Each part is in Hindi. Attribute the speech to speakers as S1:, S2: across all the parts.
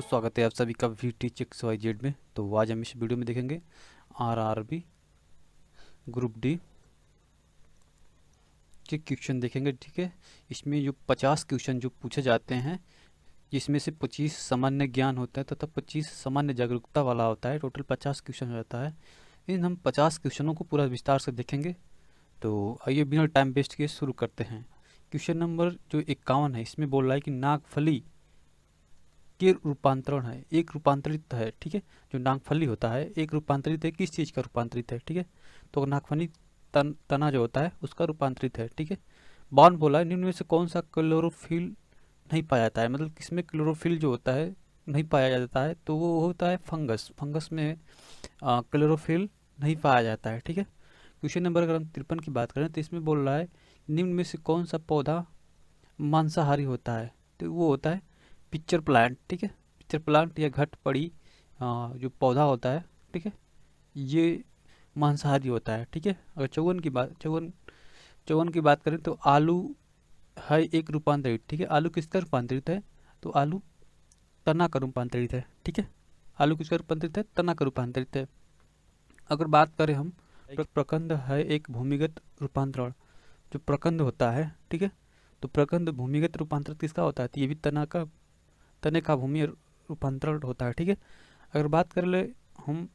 S1: स्वागत है आप सभी का VTCheck में। तो आज हम इस वीडियो में देखेंगे RRB ग्रुप डी के क्वेश्चन देखेंगे। ठीक है, इसमें जो 50 क्वेश्चन जो पूछे जाते हैं, जिसमें से 25 सामान्य ज्ञान होता है तथा 25 सामान्य जागरूकता वाला होता है। टोटल 50 क्वेश्चन हो जाता है। इन हम 50 क्वेश्चनों को पूरा विस्तार से देखेंगे। तो आइए बिना टाइम वेस्ट किए शुरू करते हैं। क्वेश्चन नंबर जो 51 है, इसमें बोल रहा है कि नागफली के रूपांतरण है, एक रूपांतरित है। ठीक है, जो नागफली होता है एक रूपांतरित है, किस चीज का रूपांतरित है? ठीक है, तो नागफली तना जो होता है उसका रूपांतरित है। ठीक है, बॉन बोला है निम्न में से कौन सा क्लोरोफिल नहीं पाया जाता है, मतलब किसमें क्लोरोफिल जो होता है नहीं पाया जाता है, तो वो होता है फंगस। फंगस में क्लोरोफिल नहीं पाया जाता है। ठीक है, क्वेश्चन नंबर अगर हम 53 की बात करें तो इसमें बोल रहा है निम्न में से कौन सा पौधा मांसाहारी होता है, तो वो होता है पिक्चर प्लांट। ठीक है, पिक्चर प्लांट या घट पड़ी जो पौधा होता है, ठीक है, ये मांसाहारी होता है। ठीक है, अगर चौवन की बात करें तो आलू है एक रूपांतरित। ठीक है, आलू किसका रूपांतरित है? तो आलू तना का रूपांतरित है। ठीक है, आलू किसका रूपांतरित है? तना का रूपांतरित है। अगर बात करें हम प्रकंद है एक भूमिगत रूपांतरण, जो प्रकंद होता है, ठीक है, तो प्रकंद भूमिगत रूपांतरण किसका होता है? तो ये भी तने का भूमि रूपांतरण होता है। ठीक है, अगर बात कर ले हम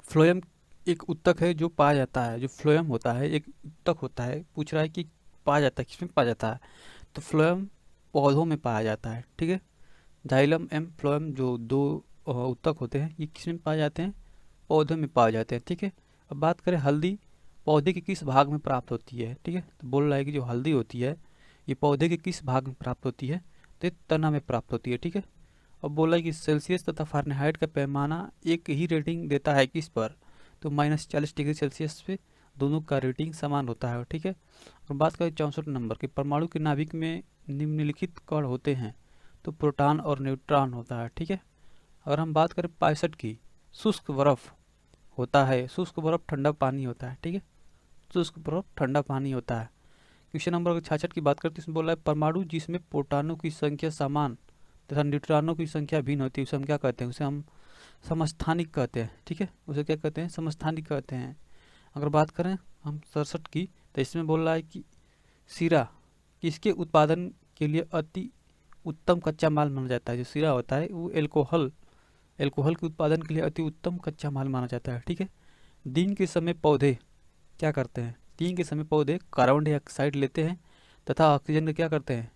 S1: फ्लोएम, एक उत्तक है जो पाया जाता है, जो फ्लोएम होता है एक उत्तक होता है। पूछ रहा है कि पाया जाता है किसमें पाया जाता है, तो फ्लोएम पौधों में पाया जाता है। ठीक है, जाइलम एम फ्लोएम जो दो उत्तक होते हैं, ये किसमें पाए जाते हैं? पौधों में पाए जाते हैं। ठीक है, अब बात करें हल्दी पौधे के किस भाग में प्राप्त होती है? ठीक है, तो बोल रहा है कि जो हल्दी होती है ये पौधे के किस भाग में प्राप्त होती है? तो तना में प्राप्त होती है। ठीक है, अब बोला कि सेल्सियस तथा फ़ारेनहाइट का पैमाना एक ही रेटिंग देता है किस पर? तो -40 डिग्री सेल्सियस पे दोनों का रेटिंग समान होता है। ठीक है, और बात करें 64 नंबर की, परमाणु के नाभिक में निम्नलिखित कण होते हैं, तो प्रोटॉन और न्यूट्रॉन होता है। ठीक है, अगर हम बात करें 65 की, शुष्क बर्फ होता है, शुष्क बर्फ ठंडा पानी होता है। ठीक है, शुष्क बर्फ ठंडा पानी होता है। क्वेश्चन नंबर 66 की बात करते हैं, इसमें बोला है परमाणु जिसमें प्रोटॉनों की संख्या समान तथा न्यूट्रॉनों की संख्या भिन्न होती है, उसे हम क्या कहते हैं? उसे हम समस्थानिक कहते हैं। ठीक है, उसे क्या कहते हैं? समस्थानिक कहते हैं। अगर बात करें हम 67 की, तो इसमें बोल रहा है कि सीरा किसके उत्पादन के लिए अति उत्तम कच्चा माल माना जाता है? जो सीरा होता है वो एल्कोहल के उत्पादन के लिए अति उत्तम कच्चा माल माना जाता है। ठीक है, दिन के समय पौधे क्या करते हैं? दिन के समय पौधे कार्बन डाइऑक्साइड लेते हैं तथा ऑक्सीजन का क्या करते हैं?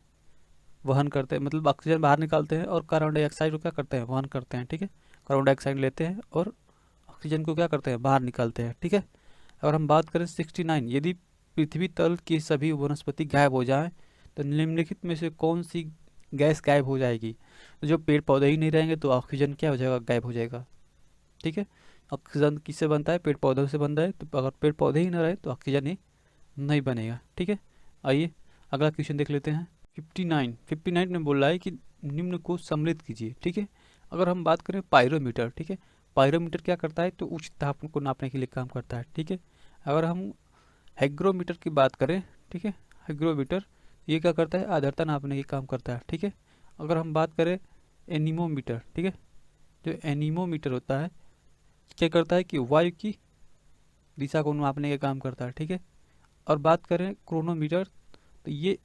S1: वहन करते हैं, मतलब ऑक्सीजन बाहर निकालते हैं और कार्बन डाइऑक्साइड को क्या करते हैं? वहन करते हैं। ठीक है, कार्बन डाइऑक्साइड लेते हैं और ऑक्सीजन को क्या करते हैं? बाहर निकालते हैं। ठीक है, अगर हम बात करें 69, यदि पृथ्वी तल की सभी वनस्पति गायब हो जाएं तो निम्नलिखित में से कौन सी गैस गायब हो जाएगी? तो जो पेड़ पौधे ही नहीं रहेंगे तो ऑक्सीजन क्या हो जाएगा? गायब हो जाएगा। ठीक है, ऑक्सीजन किससे बनता है? पेड़ पौधों से बनता है, तो अगर पेड़ पौधे ही ना रहे तो ऑक्सीजन ही नहीं बनेगा। ठीक है, आइए अगला क्वेश्चन देख लेते हैं। 59 में बोल रहा है कि निम्न को सम्मिलित कीजिए। ठीक है, अगर हम बात करें पायरोमीटर, ठीक है, पायरोमीटर क्या करता है? तो उच्च तापमान को नापने के लिए काम करता है। ठीक है, अगर हम हाइग्रोमीटर की बात करें, ठीक है, हाइग्रोमीटर ये क्या करता है? आर्द्रता नापने के काम करता है। ठीक है, अगर हम बात करें एनीमोमीटर, ठीक है, जो एनीमोमीटर होता है क्या करता है कि वायु की दिशा को नापने का काम करता है। ठीक है, और बात करें क्रोनोमीटर, तो ये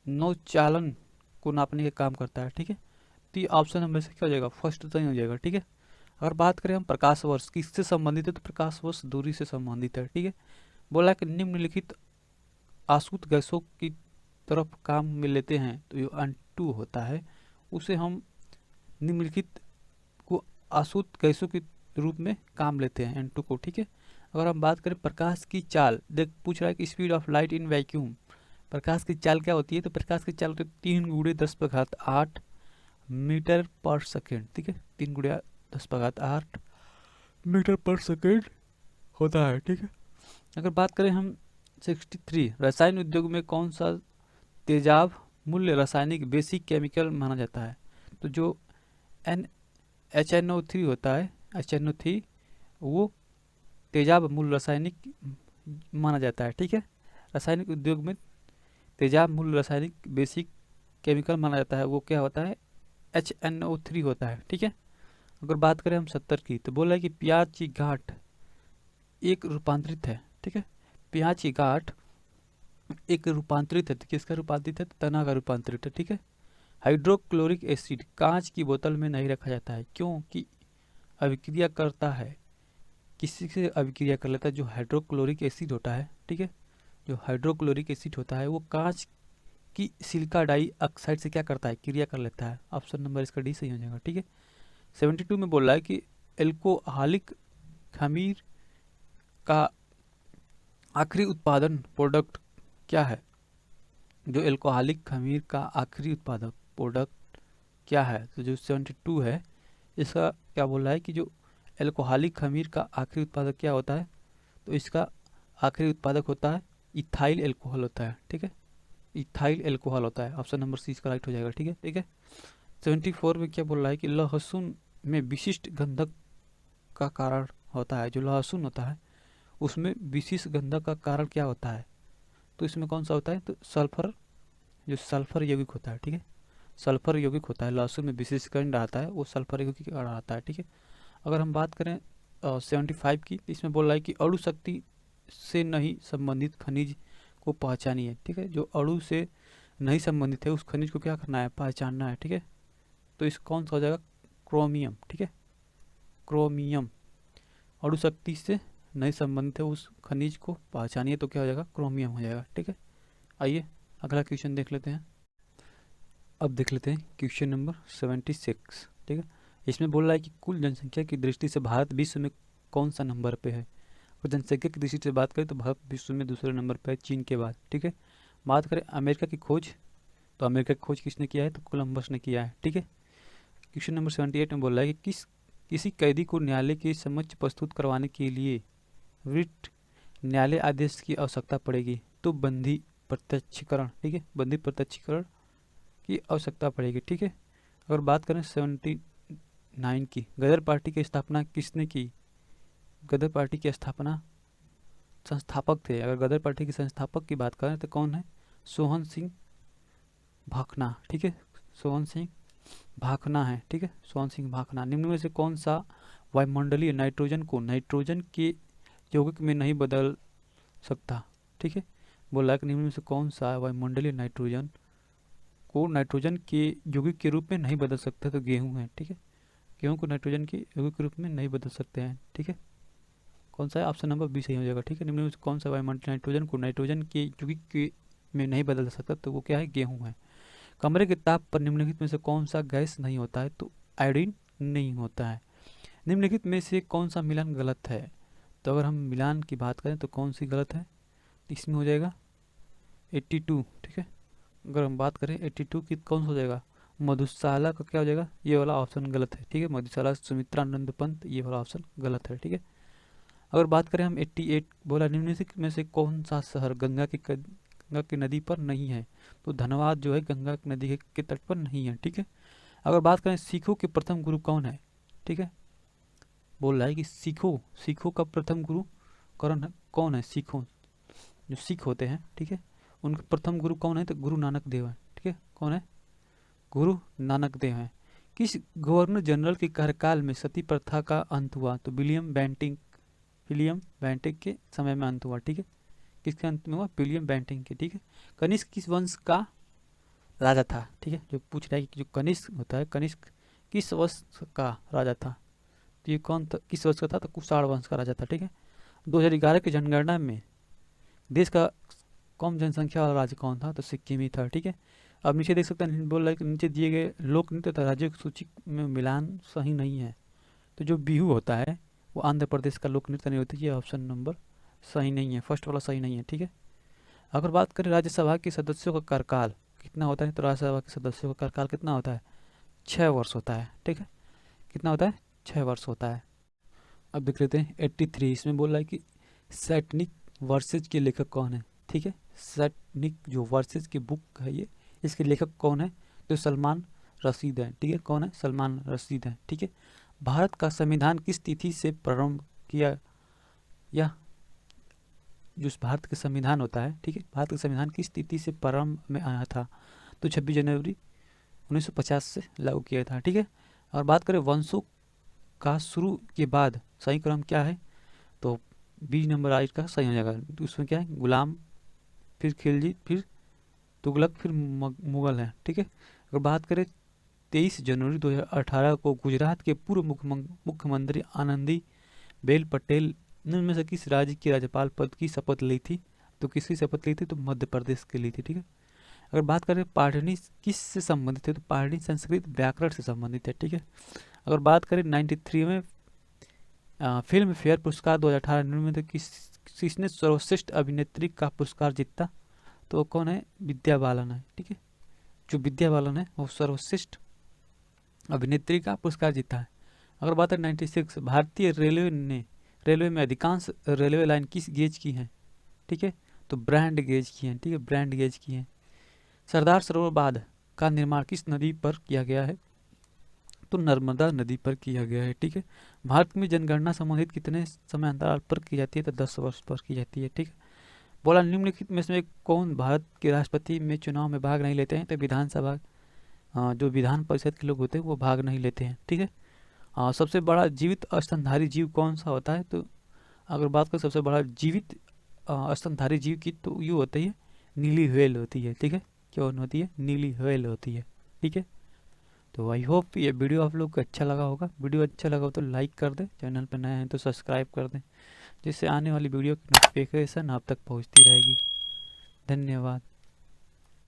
S1: नौचालन को नापने का काम करता है। ठीक है, तो ये ऑप्शन नंबर से क्या हो जाएगा? फर्स्ट तो ही हो जाएगा। ठीक है, अगर बात करें हम प्रकाश वर्ष किससे संबंधित है, तो प्रकाश वर्ष दूरी से संबंधित है। ठीक है, बोला कि निम्नलिखित आसूत गैसों की तरफ काम में लेते हैं, तो जो N2 होता है उसे हम निम्नलिखित को आसूत गैसों के रूप में काम लेते हैं, N2 को। ठीक है, अगर हम बात करें प्रकाश की चाल, देख पूछ रहा है कि speed of light in vacuum, प्रकाश की चाल क्या होती है? तो प्रकाश की चाल होती है 3 × 10⁸ मीटर पर सेकेंड। ठीक है, 3 × 10⁸ मीटर पर सेकेंड होता है। ठीक है, अगर बात करें हम 63, रसायन उद्योग में कौन सा तेजाब मूल्य रासायनिक बेसिक केमिकल माना जाता है? तो जो HNO3 होता है, HNO3 वो तेजाब मूल रासायनिक माना जाता है। ठीक है, रासायनिक उद्योग में तेजाब मूल रासायनिक बेसिक केमिकल माना जाता है, वो क्या होता है? HNO3 होता है, ठीक है। अगर बात करें हम 70 की, तो बोला है कि प्याज की गांठ एक रूपांतरित है, ठीक है। प्याज की गांठ एक रूपांतरित है, तो किसका रूपांतरित है? तो तना का रूपांतरित है, ठीक है। हाइड्रोक्लोरिक एसिड कांच की बोतल में नहीं रखा जाता है, क्योंकि अभिक्रिया करता है, किसी से अभिक्रिया कर लेता है? जो हाइड्रोक्लोरिक एसिड होता है, ठीक है, जो हाइड्रोक्लोरिक एसिड होता है वो कांच की सिलिका डाई ऑक्साइड से क्या करता है? क्रिया कर लेता है। ऑप्शन नंबर इसका डी सही हो जाएगा, ठीक है। 72 में बोल रहा है कि एल्कोहलिक खमीर का आखिरी उत्पादन प्रोडक्ट क्या है? जो एल्कोहलिक खमीर का आखिरी उत्पादक प्रोडक्ट क्या है? तो जो 72 है इसका क्या बोल रहा है कि जो एल्कोहलिक खमीर का आखिरी उत्पादक क्या होता है? तो इसका आखिरी उत्पादक होता है इथाइल एल्कोहल होता है, ठीक है। इथाइल एल्कोहल होता है। ऑप्शन नंबर सी इसका राइट हो जाएगा, ठीक है, ठीक है। 74 में क्या बोल रहा है कि लहसुन में विशिष्ट गंधक का कारण होता है। जो लहसुन होता है उसमें विशिष्ट गंधक का कारण क्या होता है? तो इसमें कौन सा होता है? तो सल्फर, जो सल्फर यौगिक होता है, ठीक है, सल्फर यौगिक होता है। लहसुन में विशिष्ट गंध आता है वो सल्फर यौगिक कारण आता है, ठीक है। अगर हम बात करें 75 की, इसमें बोल रहा है कि अणु शक्ति से नहीं संबंधित खनिज को पहचानिए, ठीक है। जो अणु से नहीं संबंधित है उस खनिज को क्या करना है? पहचानना है, ठीक है। तो इस कौन सा हो जाएगा? क्रोमियम, ठीक है, क्रोमियम। अणु शक्ति से नहीं संबंधित है उस खनिज को पहचानिए, तो क्या हो जाएगा? क्रोमियम हो जाएगा, ठीक है। आइए अगला क्वेश्चन देख लेते हैं। अब देख लेते हैं क्वेश्चन नंबर 76, ठीक है। इसमें बोल रहा है कि कुल जनसंख्या की दृष्टि से भारत विश्व में कौन सा नंबर पे है? और जनसंख्या की दृष्टि से बात करें तो भारत विश्व में दूसरे नंबर पे है, चीन के बाद, ठीक है। बात करें अमेरिका की खोज, तो अमेरिका की खोज किसने किया है? तो कोलंबस ने किया है, ठीक है। क्वेश्चन नंबर 78 में बोल रहा है कि किसी कैदी को न्यायालय के समक्ष प्रस्तुत करवाने के लिए रिट न्यायालय आदेश की आवश्यकता पड़ेगी? तो बंदी प्रत्यक्षीकरण, ठीक है, बंदी प्रत्यक्षीकरण की आवश्यकता पड़ेगी, ठीक है। अगर बात करें 79 की, गदर पार्टी की स्थापना किसने की? गदर पार्टी की स्थापना संस्थापक थे। अगर गदर पार्टी के संस्थापक की बात करें तो कौन है? सोहन सिंह भाखना, ठीक है, सोहन सिंह भाखना है, ठीक है, सोहन सिंह भाखना। निम्न में से कौन सा वायुमंडलीय नाइट्रोजन को नाइट्रोजन के यौगिक में नहीं बदल सकता? ठीक है, बोला कि निम्न में से कौन सा वायुमंडलीय नाइट्रोजन को नाइट्रोजन के यौगिक के रूप में नहीं बदल सकता? तो गेहूं है, ठीक है, गेहूं को नाइट्रोजन के यौगिक के रूप में नहीं बदल सकते हैं, ठीक है। कौन सा है? ऑप्शन नंबर बी सही हो जाएगा, ठीक है। निम्न में से कौन सा वायुमंडलीय नाइट्रोजन को नाइट्रोजन के यौगिक के में नहीं बदल सकता? तो वो क्या है? गेहूं है। कमरे के ताप पर निम्नलिखित में से कौन सा गैस नहीं होता है? तो आयोडीन नहीं होता है। निम्नलिखित में से कौन सा मिलान गलत है? तो अगर हम मिलान की बात करें तो कौन सी गलत है? इसमें हो जाएगा 82, ठीक है। अगर हम बात करें 82 की, कौन सा हो जाएगा? मधुशाला का क्या हो जाएगा? ये वाला ऑप्शन गलत है, ठीक है, मधुशाला सुमित्रानंद पंत, ये वाला ऑप्शन गलत है, ठीक है। अगर बात करें हम 88, बोला निम्नलिखित में से कौन सा शहर गंगा की नदी पर नहीं है? तो धनबाद जो है गंगा की नदी के तट पर नहीं है, ठीक है। अगर बात करें सिखों के प्रथम गुरु कौन है? ठीक है, बोल रहा है कि सिखों का प्रथम गुरु कौन है? सिखों जो सिख होते हैं, ठीक है, उनके प्रथम गुरु कौन है? तो गुरु नानक देव है, ठीक है, कौन है? गुरु नानक देव है। किस गवर्नर जनरल के कार्यकाल में सती प्रथा का अंत हुआ? तो विलियम बेंटिक के समय में अंत हुआ, ठीक है। किसके अंत में हुआ? विलियम बेंटिक के, ठीक है। कनिष्क किस वंश का राजा था? ठीक है, जो पूछ रहा है कि जो कनिष्क होता है, कनिष्क किस वंश का राजा था? तो ये कौन था? किस वंश का था? तो कुषाण वंश का राजा था, ठीक है। 2011 की जनगणना में देश का कम जनसंख्या वाला राज्य कौन था? तो सिक्किम ही था, ठीक है। अब नीचे देख सकते हैं, बोल रहा है कि नीचे दिए गए लोक नृत्य तथा राज्यों की सूची में मिलान सही नहीं है। तो जो बिहू होता है वो आंध्र प्रदेश का लोक नृत्य नहीं होती। ये ऑप्शन नंबर सही नहीं है, फर्स्ट वाला सही नहीं है, ठीक है। अगर बात करें राज्यसभा के सदस्यों का कार्यकाल कितना होता है? तो राज्यसभा के सदस्यों का कार्यकाल कितना होता है? 6 वर्ष होता है, ठीक है। कितना होता है? 6 वर्ष होता है। अब देख लेते हैं 83, इसमें बोल रहा है कि सैटनिक वर्सेज के लेखक कौन है? ठीक है, सैटनिक जो वर्सेज की बुक है ये, इसके लेखक कौन है? तो सलमान रशीद है, ठीक है, कौन है? सलमान रशीद है, ठीक है। भारत का संविधान किस तिथि से प्रारंभ किया? या जो भारत का संविधान होता है, ठीक है, भारत का संविधान किस तिथि से प्रारंभ में आया था? तो 26 जनवरी 1950 से लागू किया था, ठीक है। और बात करें वंशों का शुरू के बाद सही क्रम क्या है, तो 20 नंबर राइट का सही हो जाएगा। तो उसमें क्या है, गुलाम, फिर खिलजी, फिर तुगलक, फिर मुगल है, ठीक है। अगर बात करें 23 जनवरी 2018 को गुजरात के पूर्व मुख्यमंत्री आनंदी बेन पटेल ने उनमें से किस राज्य के राज्यपाल पद की शपथ ली थी, तो किसकी शपथ ली थी, तो मध्य प्रदेश की ली थी, ठीक है। अगर बात करें पाढ़नी किस से संबंधित है, तो पाढ़नी संस्कृत व्याकरण से संबंधित है, ठीक है। अगर बात करें 93 में फिल्म फेयर पुरस्कार 2018 में तो किसने सर्वश्रेष्ठ अभिनेत्री का पुरस्कार जीता, तो वो कौन है, विद्या बालन है, ठीक है। जो विद्या बालन है वो सर्वश्रेष्ठ अभिनेत्री का पुरस्कार जीता है। अगर बात है 96 भारतीय रेलवे में अधिकांश रेलवे लाइन किस गेज की हैं, ठीक है, तो ब्रांड गेज की हैं, ठीक है, ब्रांड गेज की हैं। सरदार सरोवर बांध का निर्माण किस नदी पर किया गया है, तो नर्मदा नदी पर किया गया है, ठीक है। भारत में जनगणना संबंधित कितने समय अंतराल पर की जाती है, तो 10 वर्ष पर की जाती है, ठीक है। बोला निम्नलिखित में से कौन भारत के राष्ट्रपति में चुनाव में भाग नहीं लेते हैं, तो विधानसभा जो विधान परिषद के लोग होते हैं वो भाग नहीं लेते हैं, ठीक है। सबसे बड़ा जीवित स्तनधारी जीव कौन सा होता है, तो अगर बात करें सबसे बड़ा जीवित स्तनधारी जीव की, तो ये होती है नीली व्हेल होती है, ठीक है। क्या होती है, नीली व्हेल होती है, ठीक है। तो आई होप ये वीडियो आप लोग को अच्छा लगा होगा। वीडियो अच्छा लगा हो तो लाइक कर दें, चैनल पर नए हैं तो सब्सक्राइब कर दें, जिससे आने वाली वीडियो की नोटिफिकेशन आप तक पहुंचती रहेगी। धन्यवाद।